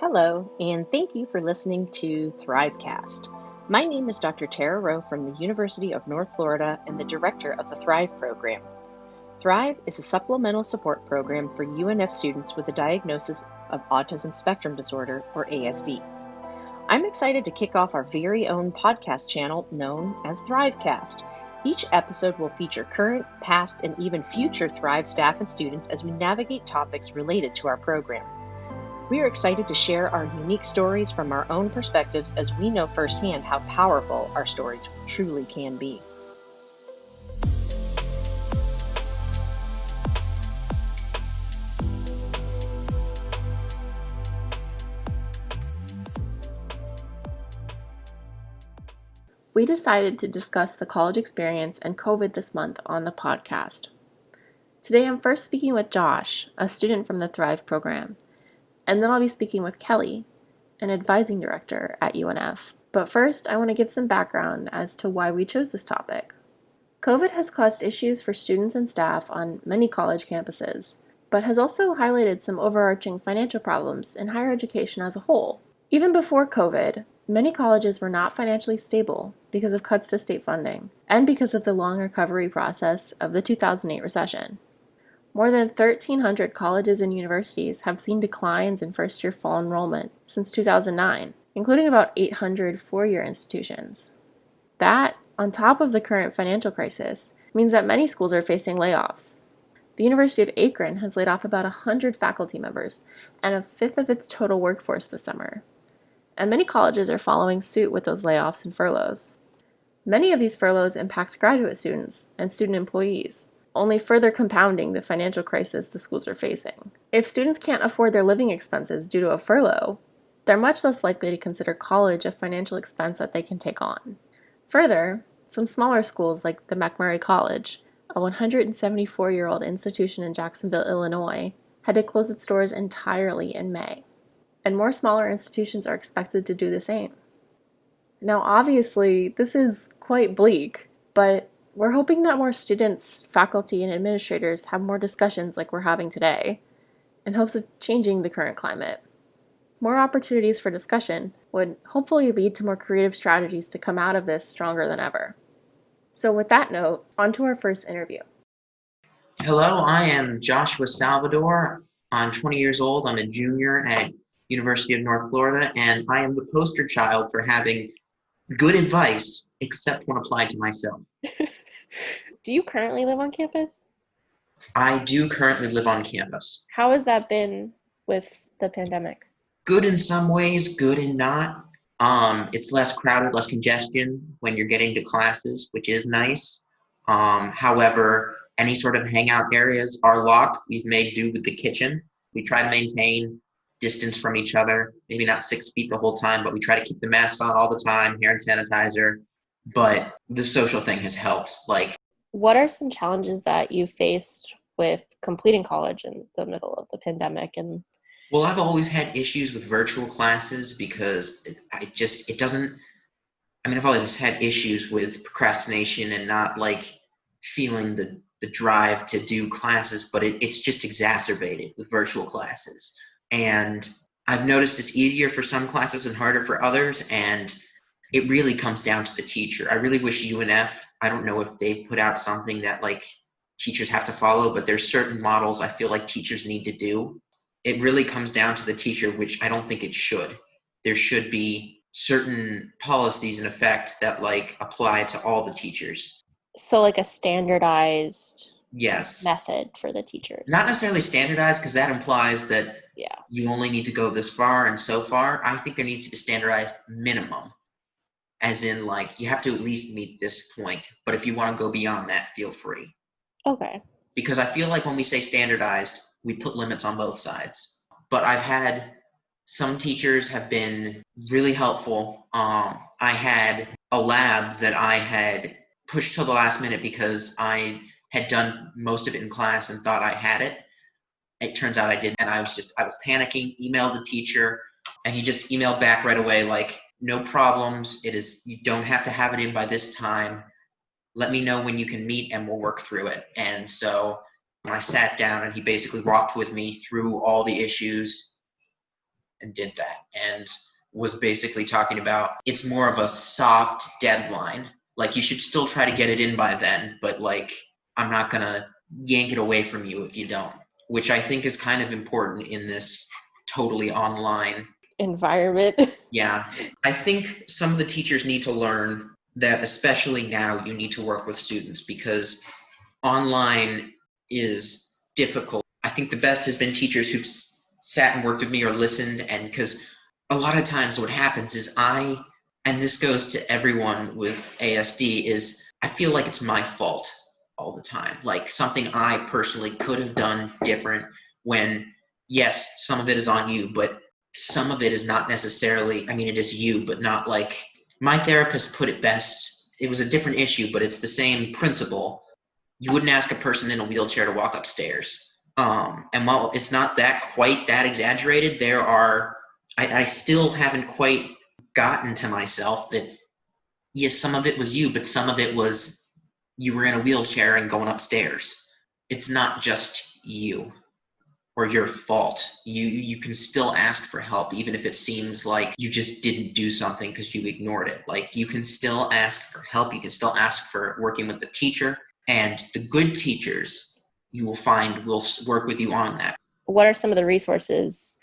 Hello, and thank you for listening to THRIVECAST. My name is Dr. Tara Rowe from the University of North Florida and the director of the THRIVE program. THRIVE is a supplemental support program for UNF students with a diagnosis of autism spectrum disorder, or ASD. I'm excited to kick off our very own podcast channel known as THRIVECAST. Each episode will feature current, past, and even future THRIVE staff and students as we navigate topics related to our program. We are excited to share our unique stories from our own perspectives as we know firsthand how powerful our stories truly can be. We decided to discuss the college experience and COVID this month on the podcast. Today I'm first speaking with Josh, a student from the THRIVE program, and then I'll be speaking with Kelly, an advising director at UNF. But first, I want to give some background as to why we chose this topic. COVID has caused issues for students and staff on many college campuses, but has also highlighted some overarching financial problems in higher education as a whole. Even before COVID, many colleges were not financially stable because of cuts to state funding and because of the long recovery process of the 2008 recession. More than 1,300 colleges and universities have seen declines in first-year fall enrollment since 2009, including about 800 four-year institutions. That, on top of the current financial crisis, means that many schools are facing layoffs. The University of Akron has laid off about 100 faculty members and a fifth of its total workforce this summer. And many colleges are following suit with those layoffs and furloughs. Many of these furloughs impact graduate students and student employees, only further compounding the financial crisis the schools are facing. If students can't afford their living expenses due to a furlough, they're much less likely to consider college a financial expense that they can take on. Further, some smaller schools like the McMurray College, a 174-year-old institution in Jacksonville, Illinois, had to close its doors entirely in May. And more smaller institutions are expected to do the same. Now, obviously, this is quite bleak, but we're hoping that more students, faculty, and administrators have more discussions like we're having today, in hopes of changing the current climate. More opportunities for discussion would hopefully lead to more creative strategies to come out of this stronger than ever. So with that note, on to our first interview. Hello, I am Joshua Salvador. I'm 20 years old. I'm a junior at University of North Florida, and I am the poster child for having good advice, except when applied to myself. Do you currently live on campus? I do currently live on campus. How has that been with the pandemic? Good in some ways, good in not. It's less crowded, less congestion when you're getting to classes, which is nice. However, any sort of hangout areas are locked. We've made do with the kitchen. We try to maintain distance from each other, maybe not 6 feet the whole time, but we try to keep the masks on all the time, hair and sanitizer. But the social thing has helped. What are some challenges that you faced with completing college in the middle of the pandemic? Well, I've always had issues with virtual classes because I've always had issues with procrastination and not feeling the drive to do classes, but it's just exacerbated with virtual classes. And I've noticed it's easier for some classes and harder for others, and it really comes down to the teacher. I really wish UNF, I don't know if they've put out something that teachers have to follow, but there's certain models I feel like teachers need to do. It really comes down to the teacher, which I don't think it should. There should be certain policies in effect that apply to all the teachers. So a standardized Yes. method for the teachers. Not necessarily standardized, because that implies that you only need to go this far and so far. I think there needs to be standardized minimum, as in you have to at least meet this point. But if you want to go beyond that, feel free. Okay. Because I feel like when we say standardized, we put limits on both sides. But I've had some teachers have been really helpful. I had a lab that I had pushed till the last minute because I had done most of it in class and thought I had it. It turns out I didn't, and I was panicking, emailed the teacher, and he just emailed back right away no problems. You don't have to have it in by this time. Let me know when you can meet and we'll work through it. And so I sat down and he basically walked with me through all the issues and did that, and was basically talking about it's more of a soft deadline. Like, you should still try to get it in by then, but like, I'm not gonna yank it away from you if you don't, which I think is kind of important in this totally online environment. Yeah. I think some of the teachers need to learn that, especially now, you need to work with students because online is difficult. I think the best has been teachers who've sat and worked with me or listened, and because a lot of times what happens is and this goes to everyone with ASD, is I feel like it's my fault all the time. Like, something I personally could have done different, when, yes, some of it is on you, but some of it is not necessarily, I mean, it is you, but not like, my therapist put it best. It was a different issue, but it's the same principle. You wouldn't ask a person in a wheelchair to walk upstairs. And while it's not quite that exaggerated, I still haven't quite gotten to myself that, yes, some of it was you, but some of it was you were in a wheelchair and going upstairs. It's not just you or your fault. You can still ask for help, even if it seems like you just didn't do something because you ignored it. Like, you can still ask for help. You can still ask for working with the teacher, and the good teachers you will find will work with you on that. What are some of the resources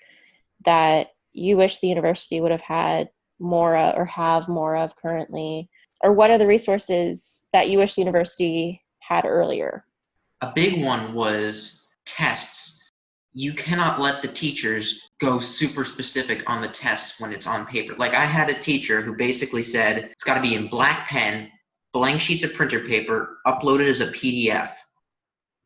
that you wish the university would have had more or have more of currently? Or what are the resources that you wish the university had earlier? A big one was tests. You cannot let the teachers go super specific on the tests when it's on paper. Like, I had a teacher who basically said it's got to be in black pen, blank sheets of printer paper, uploaded as a PDF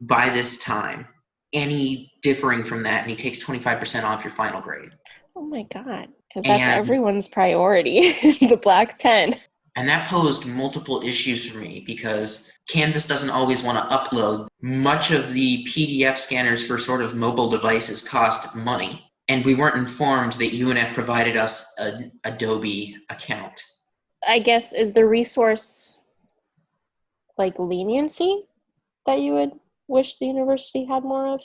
by this time. Any differing from that, and he takes 25% off your final grade. Oh my God, because that's everyone's priority, is the black pen. And that posed multiple issues for me because Canvas doesn't always want to upload. Much of the PDF scanners for sort of mobile devices cost money, and we weren't informed that UNF provided us an Adobe account. I guess, is the resource like leniency that you would wish the university had more of?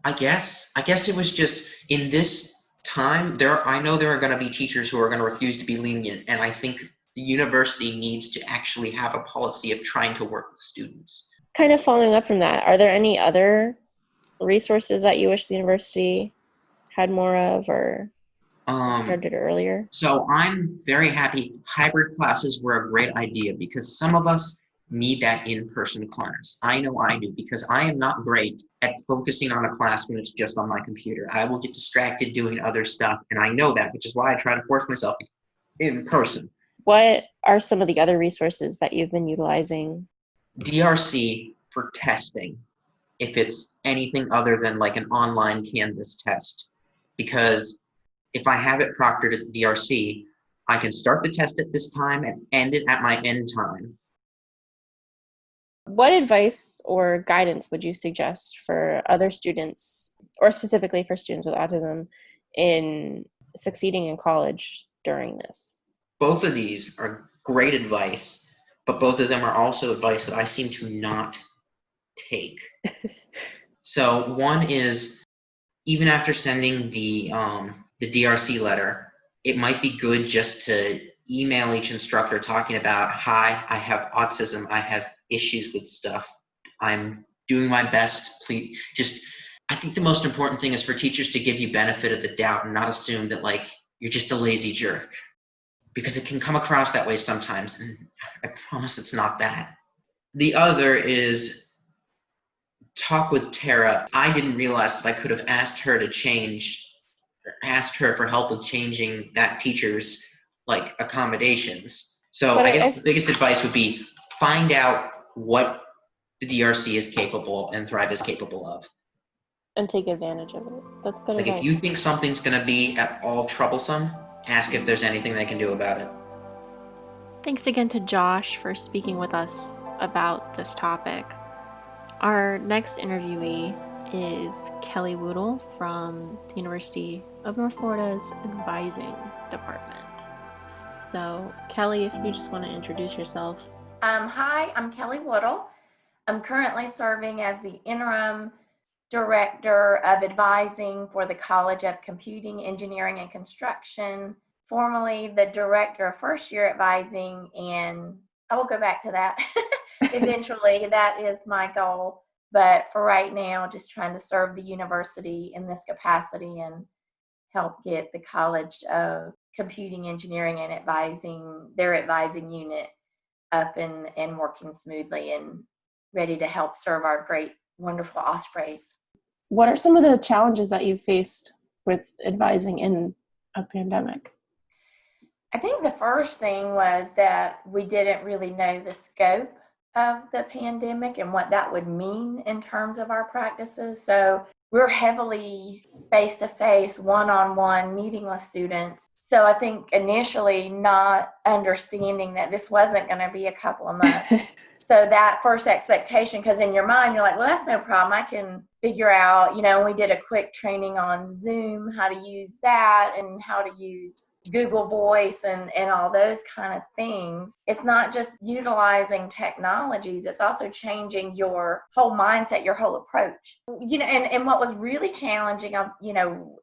I guess it was just, in this time, I know there are going to be teachers who are going to refuse to be lenient, and I think the university needs to actually have a policy of trying to work with students. Kind of following up from that, are there any other resources that you wish the university had more of or started earlier? So I'm very happy. Hybrid classes were a great idea because some of us need that in-person class. I know I do, because I am not great at focusing on a class when it's just on my computer. I will get distracted doing other stuff, and I know that, which is why I try to force myself in person. What are some of the other resources that you've been utilizing? DRC for testing, if it's anything other than like an online Canvas test. Because if I have it proctored at the DRC, I can start the test at this time and end it at my end time. What advice or guidance would you suggest for other students, or specifically for students with autism, in succeeding in college during this? Both of these are great advice, but both of them are also advice that I seem to not take. So one is, even after sending the DRC letter, it might be good just to email each instructor talking about, hi, I have autism, I have issues with stuff, I'm doing my best, please. I think the most important thing is for teachers to give you benefit of the doubt and not assume that, like, you're just a lazy jerk, because it can come across that way sometimes, and I promise it's not that. The other is talk with Tara. I didn't realize that I could have asked her for help with changing that teacher's like accommodations. So I guess the biggest advice would be find out what the DRC is capable and Thrive is capable of. And take advantage of it. That's good advice. If you think something's going to be at all troublesome, ask if there's anything they can do about it. Thanks again to Josh for speaking with us about this topic. Our next interviewee is Kelly Woodle from the University of North Florida's Advising Department. So, Kelly, if you just want to introduce yourself. Hi, I'm Kelly Woodle. I'm currently serving as the interim Director of Advising for the College of Computing, Engineering, and Construction, formerly the Director of First Year Advising, and I will go back to that eventually. That is my goal. But for right now, just trying to serve the university in this capacity and help get the College of Computing, Engineering, and Advising, their advising unit, up and working smoothly and ready to help serve our great, wonderful Ospreys. What are some of the challenges that you faced with advising in a pandemic? I think the first thing was that we didn't really know the scope of the pandemic and what that would mean in terms of our practices. So we're heavily face-to-face, one-on-one meeting with students. So I think initially not understanding that this wasn't going to be a couple of months. So that first expectation, because in your mind, you're like, well, that's no problem. I can figure out, we did a quick training on Zoom, how to use that and how to use Google Voice and all those kind of things. It's not just utilizing technologies, it's also changing your whole mindset, your whole approach. And what was really challenging, a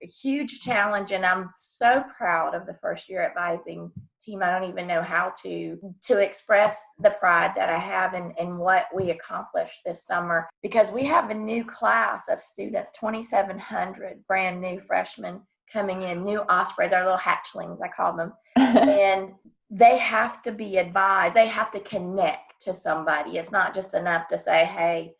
huge challenge, and I'm so proud of the first year advising team. I don't even know how to express the pride that I have in what we accomplished this summer, because we have a new class of students, 2,700 brand new freshmen coming in, new Ospreys, our little hatchlings, I call them. And they have to be advised. They have to connect to somebody. It's not just enough to say, hey,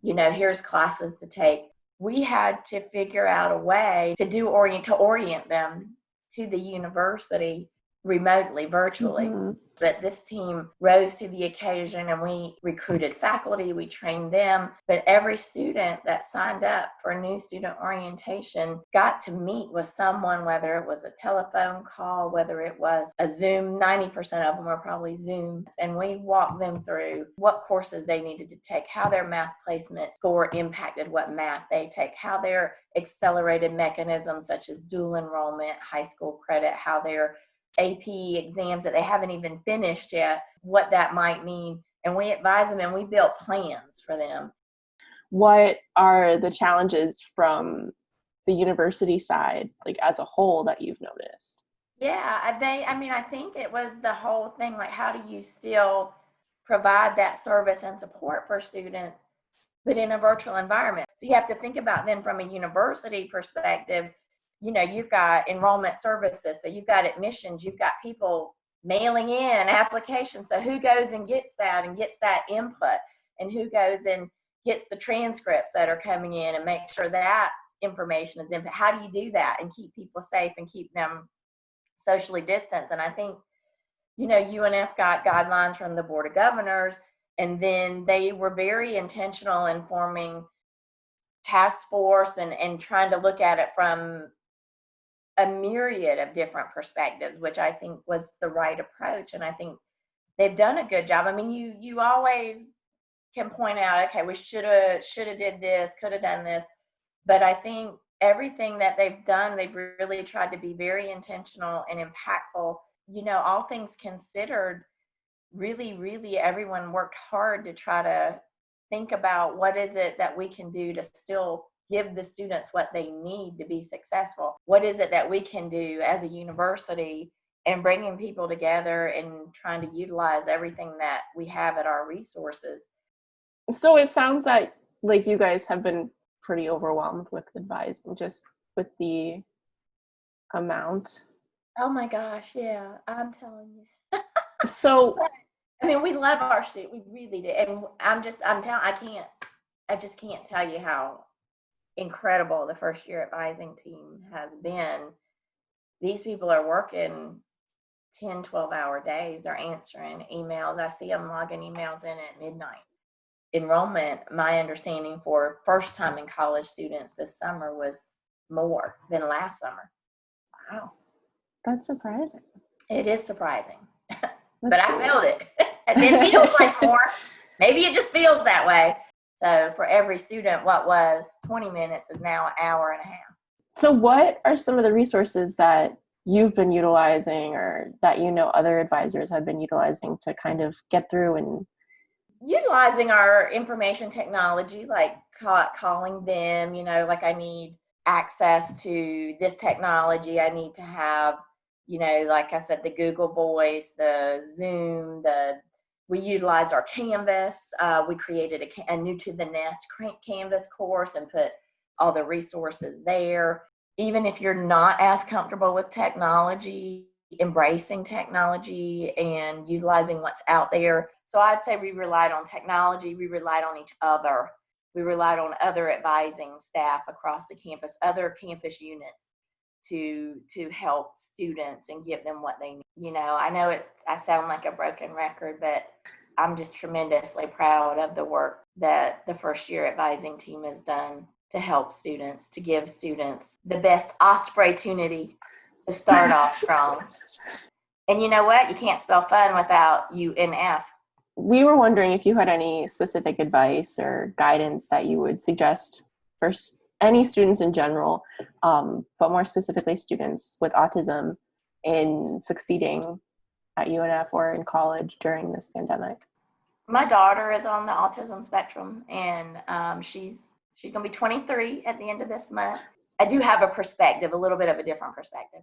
here's classes to take. We had to figure out a way to orient them to the university remotely, virtually. Mm-hmm. But this team rose to the occasion, and we recruited faculty, we trained them, but every student that signed up for a new student orientation got to meet with someone, whether it was a telephone call, whether it was a Zoom. 90% of them were probably Zoom. And we walked them through what courses they needed to take, how their math placement score impacted what math they take, how their accelerated mechanisms such as dual enrollment, high school credit, how their AP exams that they haven't even finished yet, what that might mean. And we advise them and we built plans for them. What are the challenges from the university side, like as a whole, that you've noticed? Yeah, I think it was the whole thing, like how do you still provide that service and support for students, but in a virtual environment? So you have to think about then from a university perspective, you've got enrollment services, so you've got admissions, you've got people mailing in applications. So who goes and gets that input, and who goes and gets the transcripts that are coming in and make sure that information is input? How do you do that and keep people safe and keep them socially distanced? And I think, UNF got guidelines from the Board of Governors, and then they were very intentional in forming task force and trying to look at it from a myriad of different perspectives, which I think was the right approach. And I think they've done a good job. I mean, you always can point out, okay, we should have did this, could have done this. But I think everything that they've done, they've really tried to be very intentional and impactful. All things considered, really, really everyone worked hard to try to think about what is it that we can do to still give the students what they need to be successful. What is it that we can do as a university, and bringing people together and trying to utilize everything that we have at our resources. So it sounds like you guys have been pretty overwhelmed with advising, just with the amount. Oh my gosh, yeah, I'm telling you. So, we love our students, we really do. And I just can't tell you how incredible the first year advising team has been. These people are working 10, 12-hour days. They're answering emails. I see them logging emails in at midnight. Enrollment, my understanding for first time in college students this summer was more than last summer. Wow. That's surprising. It is surprising. But I felt it. And it feels like more. Maybe it just feels that way. So for every student, what was 20 minutes is now an hour and a half. So what are some of the resources that you've been utilizing, or that other advisors have been utilizing to kind of get through? And utilizing our information technology like calling them, like I need access to this technology. I need to have, like I said, the Google Voice, the Zoom, we utilized our Canvas. We created a new to the Nest Canvas course and put all the resources there. Even if you're not as comfortable with technology, embracing technology and utilizing what's out there. So I'd say we relied on technology. We relied on each other. We relied on other advising staff across the campus, other campus units to help students and give them what they need. I know I sound like a broken record, but I'm just tremendously proud of the work that the first year advising team has done to help students, to give students the best opportunity to start off strong. And you know what? You can't spell fun without UNF. We were wondering if you had any specific advice or guidance that you would suggest for any students in general, but more specifically students with autism in succeeding at UNF or in college during this pandemic. My daughter is on the autism spectrum, and she's going to be 23 at the end of this month. I do have a little bit of a different perspective.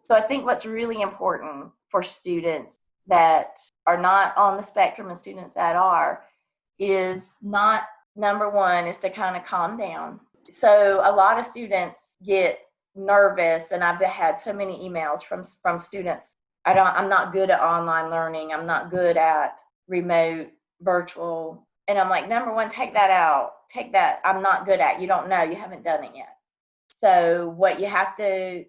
So I think what's really important for students that are not on the spectrum and students that are is not, number one, is to kind of calm down. So a lot of students get nervous, and I've had so many emails from students. I'm not good at online learning. I'm not good at remote, virtual. And I'm like, number one, take that out. Take that. I'm not good at. You don't know. You haven't done it yet. So what you have to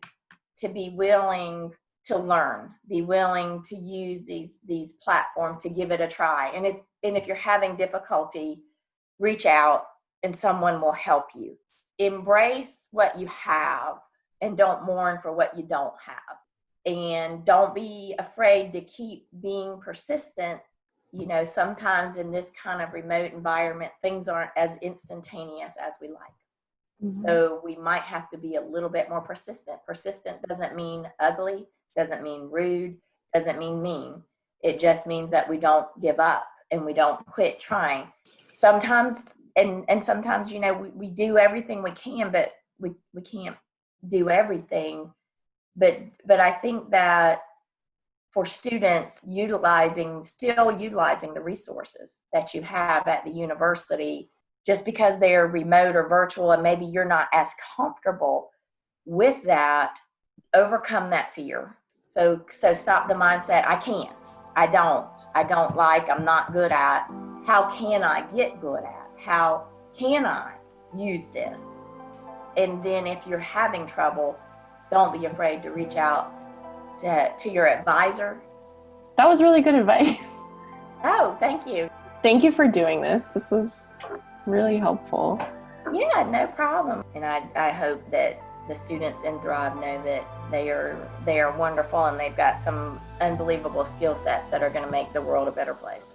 be willing to learn, be willing to use these platforms to give it a try. And if you're having difficulty, reach out and someone will help you. Embrace what you have and don't mourn for what you don't have. And don't be afraid to keep being persistent. Sometimes in this kind of remote environment, things aren't as instantaneous as we like. Mm-hmm. So we might have to be a little bit more persistent. Persistent doesn't mean ugly, doesn't mean rude, doesn't mean mean. It just means that we don't give up and we don't quit trying. Sometimes, and sometimes, we do everything we can, but we can't do everything. But I think that for students still utilizing the resources that you have at the university, just because they're remote or virtual and maybe you're not as comfortable with that, overcome that fear. So stop the mindset, I can't, I don't like, I'm not good at. How can I get good at? How can I use this? And then if you're having trouble, don't be afraid to reach out to your advisor. That was really good advice. Oh, thank you. Thank you for doing this. This was really helpful. Yeah, no problem. And I hope that the students in Thrive know that they are wonderful and they've got some unbelievable skill sets that are going to make the world a better place.